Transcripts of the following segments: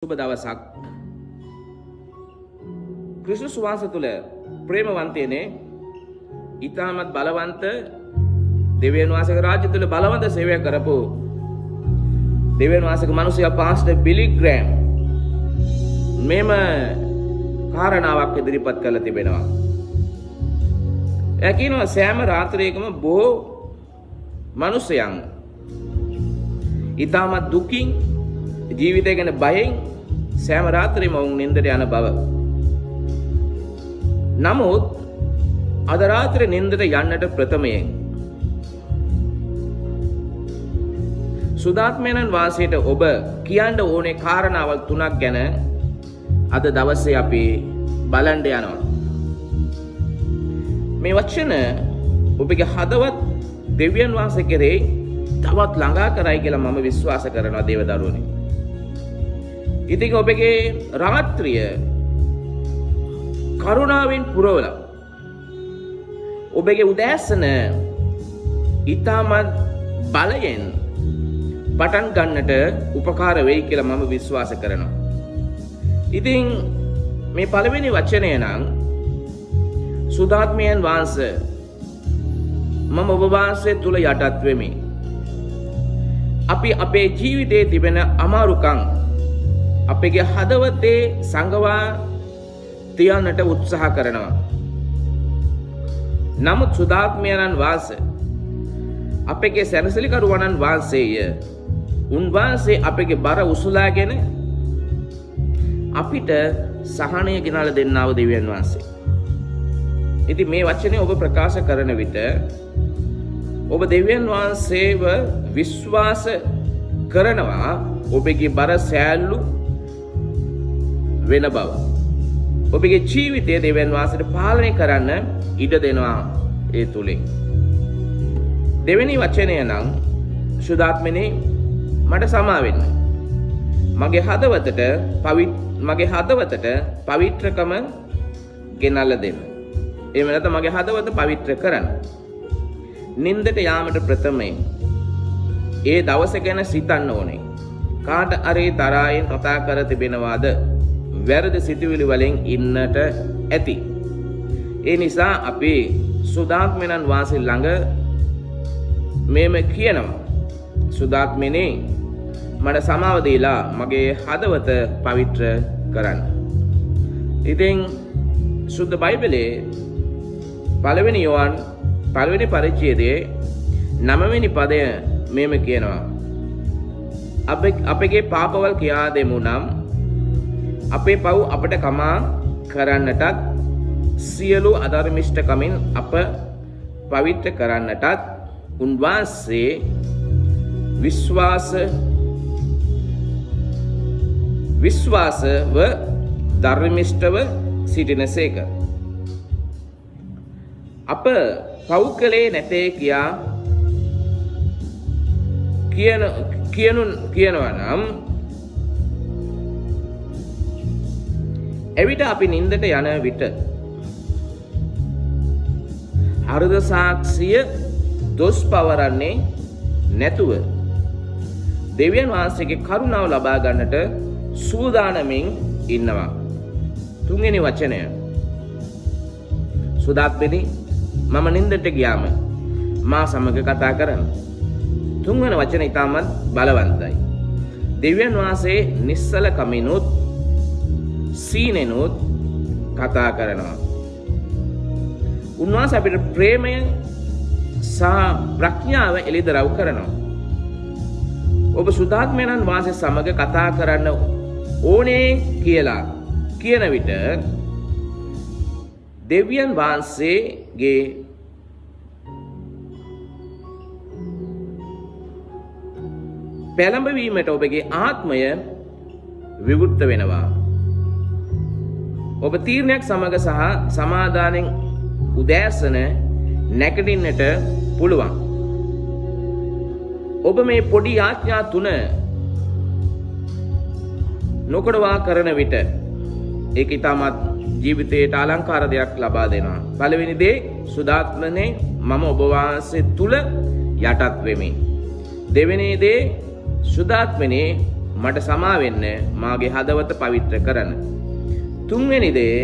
සුබ දවසක්. ක්‍රිස්තුස් වහන්සේ තුල ප්‍රේමවන්තයනේ ඊටමත් බලවන්ත දෙවියන් වහන්සේගේ රාජ්‍ය තුල බලවන්ත සේවය කරපු දෙවියන් වහන්සේගේ මිනිසයා පාස්ටර් බිලි ග්‍රෑම් මේම කාරණාවක් ඉදිරිපත් කරලා තිබෙනවා. එයා කියනවා සෑම රාත්‍රියකම බොහෝ මිනිසයන් ඊටමත් දුකින් ජීවිතය ගැන බයෙන් සෑම රාත්‍රියම වුන් නින්දට යන බව. නමුත් අද රාත්‍රියේ නින්දට යන්නට ප්‍රථමයෙන් සුදාත්මයන්න් වාසයට ඔබ කියන්න ඕනේ කාරණාවල් 3ක් ගැන අද දවසේ අපි බලන්න යනවා. මේ වචන ඔබගේ හදවත් දෙවියන් වහන්සේ කෙරෙහි තවත් ළඟා කරයි කියලා මම විශ්වාස කරනවා දේව දරුවනේ. ඉතින් ඔබගේ රාත්‍රිය කරුණාවෙන් පුරවලා ඔබගේ උදෑසන ඊටමත් බලයෙන් පටන් ගන්නට උපකාර වෙයි කියලා මම විශ්වාස කරනවා. ඉතින් මේ පළවෙනි වචනය නම් සුදාත්මයන් වහන්සේ මම ඔබ වහන්සේ තුල යටත් වෙමි. අපි අපේ ජීවිතයේ තිබෙන අමාරුකම් අපගේ හදවතේ සංගවා තියන්නට උත්සාහ කරනවා. නමුත් සුදාත්මයන්න් වාසය අපගේ සැනසෙලිකරුවන්න් වාසයය උන්වහන්සේ අපගේ බර උසුලාගෙන අපිට සහනය ගෙනලා දෙන්නව දෙවියන් වහන්සේ. ඉතින් මේ වචනේ ඔබ ප්‍රකාශ කරන විට ඔබ දෙවියන් වහන්සේව විශ්වාස කරනවා ඔබගේ බර සෑල්ලු වෙන බව. ඔබගේ ජීවිතය දෙවියන් වහන්සේට පාලනය කරන්න ඉඩ දෙනවා ඒ තුලින්. දෙවෙනි වචනය නම් සුදාත්මනේ මට සමා වෙන්න. මගේ හදවතට පවිත්‍රකම ගෙනල්ලා දෙන්න. එහෙම නැත්නම් මගේ හදවත පවිත්‍ර කරන්න. නින්දට යාමට ප්‍රථමයෙන් ඒ දවස ගැන සිතන්න ඕනේ. කාට අරේ තරහින් කතා කර තිබෙනවාද? වැරදි සිතුවිලි වලින් ඉන්නට ඇති. ඒ නිසා අපි සුදාත්මයන්න් වාසී ළඟ මේම කියනවා. සුදාත්මනේ මට සමාව දීලා මගේ හදවත පවිත්‍ර කරන්න. ඉතින් සුද්ධ බයිබලයේ පළවෙනි යෝහන් පළවෙනි පරිච්ඡේදයේ 9 වෙනි පදය මේම කියනවා. අපගේ පාපවල් කියා දෙමු නම් අපේ පව් අපට කමා කරන්නටත් සියලු අධර්මිෂ්ඨකමින් අප පවිත්‍ර කරන්නටත් උන්වහන්සේ විශ්වාසව ධර්මිෂ්ඨව සිටිනසේක. අප පව් කළේ නැතේ කියනවා නම් එවිට අපි නින්දට යන විට හෘද සාක්ෂිය දොස් පවරන්නේ නැතුව දෙවියන් වහන්සේගේ කරුණාව ලබා ගන්නට සූදානමින් ඉන්නවා. තුන්වෙනි වචනය සුදාත්මනි මම නින්දට ගියාම මා සමග කතා කරන්න. තුන්වෙනි වචන ඉතාමත් බලවන්තයි. දෙවියන් වහන්සේ නිස්සල කමිනුත් සීනෙනුත් කතා කරනවා. උන්වහන්සේ අපිට ප්‍රේමය සහ ප්‍රඥාව එළිදරව් කරනවා. ඔබ සුදාත්මයන්න් වාසය සමග කතා කරන්න ඕනේ කියලා කියන විට දෙවියන් වහන්සේගේ පෙළඹවීමට ඔබගේ ආත්මය විවෘත වෙනවා. ඔබ තීරණයක් සමග සහ සමාදානෙන් උදෑසන නැගිටින්නට පුළුවන්. ඔබ මේ පොඩි ආඥා 3 නොකඩවා කරන විට ඒක ඊටමත් ජීවිතයට අලංකාර දෙයක් ලබා දෙනවා. පළවෙනි දේ සුදාත්මනේ මම ඔබ වහන්සේ තුල යටත් වෙමි. දෙවෙනි දේ සුදාත්මනේ මට සමා වෙන්න මාගේ හදවත පවිත්‍ර කරන්න. තුන්වෙනි දේ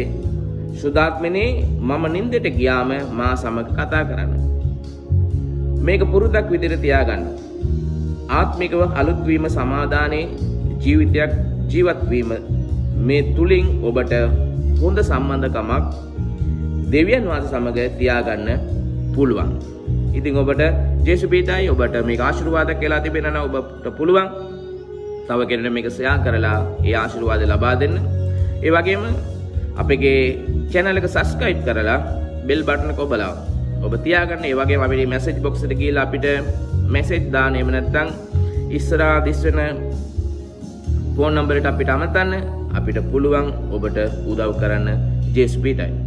සුදාත්මනේ මම නින්දට ගියාම මා සමග කතා කරන්න. මේක පුරුද්දක් විදිහට තියාගන්න. ආත්මිකව අලුත් වීම සමාදානයේ ජීවිතයක් ජීවත් වීම මේ තුලින් ඔබට හොඳ සම්බන්ධකමක් දෙවියන් වහන්සේ සමග තියාගන්න පුළුවන්. ඉතින් ඔබට ජේසු පීඨයි ඔබට මේක ආශිර්වාදයක් කියලා තිබෙනවා නම් ඔබට පුළුවන් තව කෙනෙකුට මේක ෂෙයා කරලා ඒ ආශිර්වාද ලබා දෙන්න. ඒ වගේම අපේ channel එක subscribe කරලා bell button එක ඔබලා ඔබ තියාගන්න. ඒ වගේම අපේ message box එකට ගිහලා අපිට message දාන්න. එහෙම නැත්නම් ඉස්සරහා දිස් වෙන phone number එකට අපිට අමතන්න. අපිට පුළුවන් ඔබට උදව් කරන්න ජේසු පීඨයි.